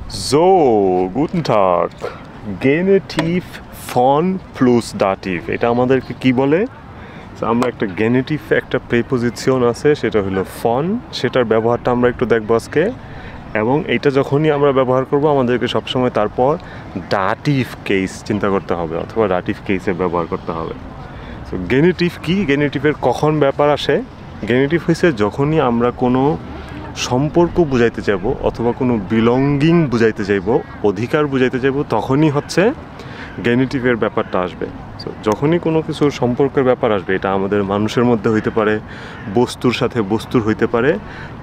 So, guten Tag. Genitiv von plus dativ. এটা আমাদেরকে কি বলে? আমরা একটা গেনেটিভ একটা প্রিপোজিশন আছে, সেটা হলো ফন। সেটার ব্যবহারটা আমরা একটু দেখব আজকে। এবং এইটা যখনই আমরা ব্যবহার করব, আমাদেরকে সবসময় তারপর ডাটিভ কেস চিন্তা করতে হবে, অথবা ডাটিভ কেসের ব্যবহার করতে হবে। সো গেনেটিভ কি? গেনেটিভের কখন ব্যাপার আসে? গেনেটিভ হয়েছে যখনই আমরা কোনো সম্পর্ক বুঝাইতে যাব, অথবা কোনো বিলঙ্গিং বুঝাইতে চাইব, অধিকার বুঝাইতে চাইব, তখনই হচ্ছে গেনেটিভের ব্যাপারটা আসবে। সো যখনই কোনো কিছুর সম্পর্কের ব্যাপার আসবে, এটা আমাদের মানুষের মধ্যে হইতে পারে, বস্তুর সাথে বস্তুর হইতে পারে,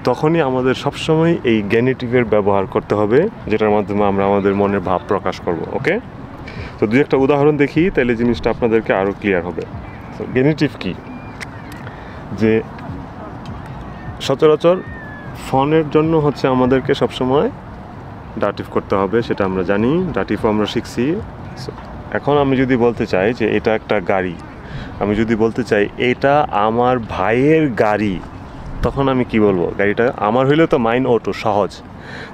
তখনই আমাদের সবসময় এই গেনেটিভের ব্যবহার করতে হবে, যেটার মাধ্যমে আমরা আমাদের মনের ভাব প্রকাশ করব। ওকে, তো দুই একটা উদাহরণ দেখি, তাহলে জিনিসটা আপনাদেরকে আরও ক্লিয়ার হবে। সো গেনেটিভ কি? যে সচরাচর ফনের জন্য হচ্ছে আমাদেরকে সবসময় ডাটিভ করতে হবে, সেটা আমরা জানি, ডাটিভও আমরা শিখছি। এখন আমি যদি বলতে চাই যে এটা একটা গাড়ি, আমি যদি বলতে চাই এটা আমার ভাইয়ের গাড়ি, তখন আমি কি বলবো? গাড়িটা আমার হইলে তো মাইন অটো, সহজ।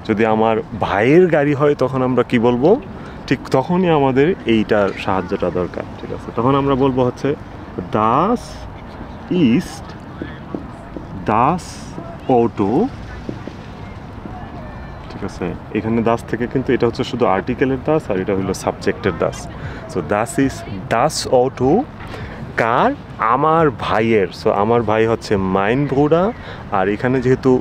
যদি আমার ভাইয়ের গাড়ি হয়, তখন আমরা কি বলবো? ঠিক তখনই আমাদের এইটার সাহায্যটা দরকার। ঠিক আছে, তখন আমরা বলবো হচ্ছে দাস ইস্ট দাস অটো। ঠিক আছে, এখানে দাস থেকে কিন্তু এটা হচ্ছে শুধু আর্টিকেলের দাস, আর এটা হলো সাবজেক্টের দাস। সো দাস ইজ দাস অটো কার? আমার ভাইয়ের। সো আমার ভাই হচ্ছে মাইন ব্রুডার। আর এখানে যেহেতু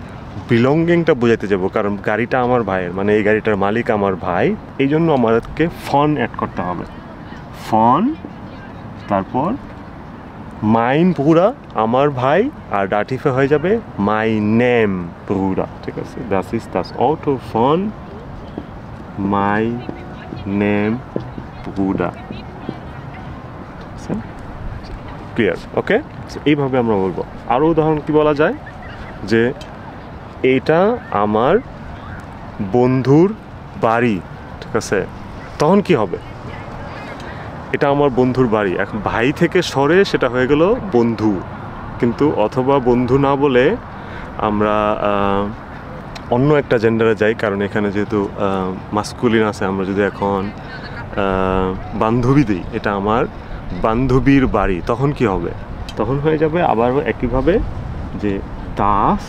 বিলঙ্গিংটা বোঝাইতে যাব, কারণ গাড়িটা আমার ভাইয়ের, মানে এই গাড়িটার মালিক আমার ভাই, এই জন্য আমাদেরকে ফন অ্যাড করতে হবে। ফন, তারপর মাইন ব্রুডার আমার ভাই, আর ডাটিফে হয়ে যাবে মাই নেম ব্রুডার। ঠিক আছে, দাস ইজ দাস অটো ফন মাই নেম ব্রুডার। ক্লিয়ার? ওকে, এইভাবে আমরা বলবো। আরও উদাহরণ কি বলা যায়? যে এইটা আমার বন্ধুর বাড়ি। ঠিক আছে, তখন কি হবে? এটা আমার বন্ধুর বাড়ি, এখন ভাই থেকে সরে সেটা হয়ে গেল বন্ধু। কিন্তু অথবা বন্ধু না বলে আমরা অন্য একটা জেন্ডারে যাই, কারণ এখানে যেহেতু মাস্কুলিন আছে, আমরা যদি এখন বান্ধবী দিই, এটা আমার বান্ধবীর বাড়ি, তখন কি হবে? তখন হয়ে যাবে আবার একইভাবে যে দাস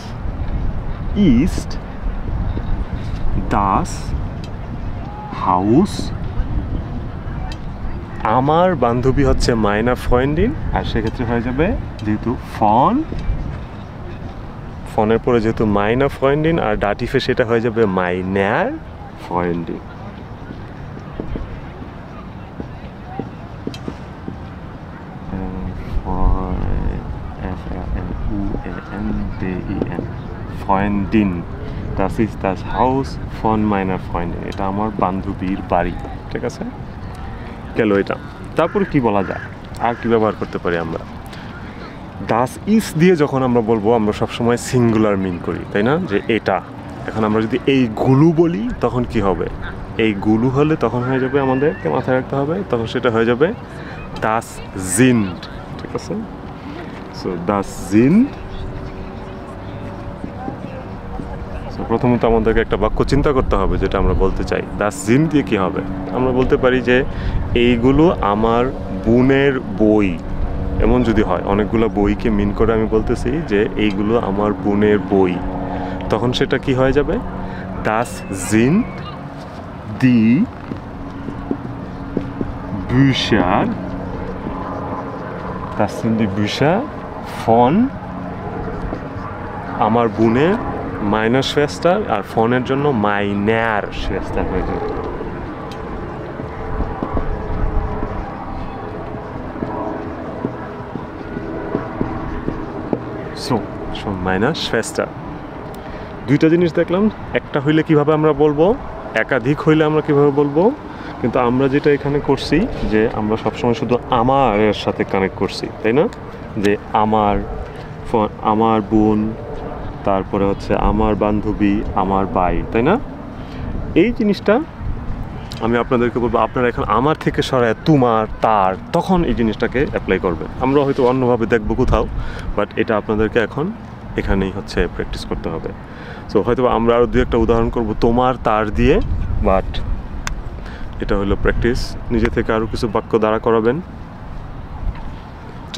ইস্ট দাস হাউস। আমার বান্ধবী হচ্ছে মাইনা ফ্রেন্ডিন, আর সেক্ষেত্রে হয়ে যাবে যেহেতু ফনের পরে যেহেতু মাইনা ফ্রেন্ডিন, আর ডাটিফে সেটা হয়ে যাবে minor ফ্রেন্ডিন। ফ্রেন্ডিন, das ist das Haus von meiner Freundin, এটা আমার বান্ধবীর বাড়ি। ঠিক আছে, গেল এটা। তারপরে কি বলা যায়, আর কি ব্যবহার করতে পারি আমরা? দাস ইস দিয়ে যখন আমরা বলবো, আমরা সবসময় সিঙ্গুলার মিন করি, তাই না? যে এটা, এখন আমরা যদি এইগুলো বলি, তখন কি হবে? এইগুলো হলে তখন হয়ে যাবে, আমাদেরকে মাথায় রাখতে হবে, তখন সেটা হয়ে যাবে দাস জিন্ড। ঠিক আছে, সো দাস জিন্ড। প্রথমত আমাদেরকে একটা বাক্য চিন্তা করতে হবে, যেটা আমরা বলতে চাই। দাস জিন দিয়ে কী হবে? আমরা বলতে পারি যে এইগুলো আমার বোনের বই, এমন যদি হয়, অনেকগুলো বইকে মিন করে আমি বলতেছি যে এইগুলো আমার বোনের বই, তখন সেটা কি হয়ে যাবে? দাস জিন দি bücher, das sind die Bücher von আমার বোনের মাইনার শ্বেস্টার, আর ফোনের জন্য মাইনার শ্বেস্টার হয়ে যাবে। সো মাইনার শ্বেস্টার। দুইটা জিনিস দেখলাম, একটা হইলে কিভাবে আমরা বলবো, একাধিক হইলে আমরা কিভাবে বলবো। কিন্তু আমরা যেটা এখানে করছি, যে আমরা সবসময় শুধু আমার এর সাথে কানেক্ট করছি, তাই না? যে আমার বোন, তারপরে হচ্ছে আমার বান্ধবী, আমার ভাই, তাই না? এই জিনিসটা আমি আপনাদেরকে বলবো, আপনারা এখন আমার থেকে সরায় তোমার, তার, তখন এই জিনিসটাকে অ্যাপ্লাই করবেন। আমরা হয়তো অন্যভাবে দেখবো কোথাও, বাট এটা আপনাদেরকে এখন এখানেই হচ্ছে প্র্যাকটিস করতে হবে। সো হয়তো আমরা আরও দু একটা উদাহরণ করব তোমার তার দিয়ে, বাট এটা হলো প্র্যাকটিস। নিজে থেকে আরও কিছু বাক্য দাঁড়া করাবেন। চ